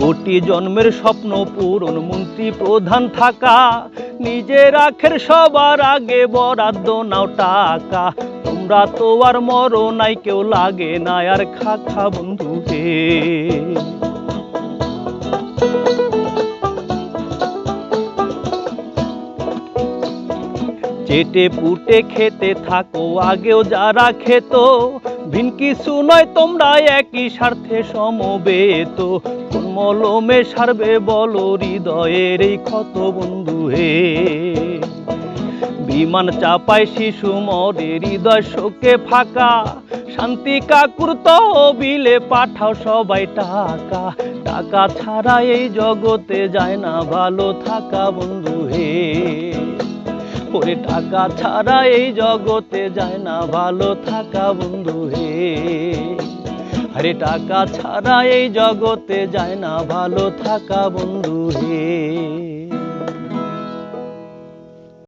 কোটি জন্মের স্বপ্ন পূরণ, মন্ত্রী প্রধান থাকা, নিজের আখের সবার আগে বরাদ্দ নাও টাকা। তোমরা তো আর মরো নাই, কেউ লাগে না আর খাখা বন্ধু হে। চেটে পুটে খেতে থাকো, আগেও যারা খেত, ভিন কিছু নয় তোমরা একই স্বার্থে সমবেত। কোন মলমে সারবে বলো হৃদয়ের এই ক্ষত বন্ধু হে। বিমান চাপায় শিশু মরে, হৃদয় শোকে ফাঁকা, শান্তি কাকুর তহবিলে পাঠাও সবাই টাকা। টাকা ছাড়া এই জগতে যায় না ভালো থাকা বন্ধু হে। ওরে টাকা ছাড়া এই জগতে যায় না ভালো থাকা বন্ধু হে। আরে টাকা ছাড়া এই জগতে যায় না ভালো থাকা বন্ধু হে।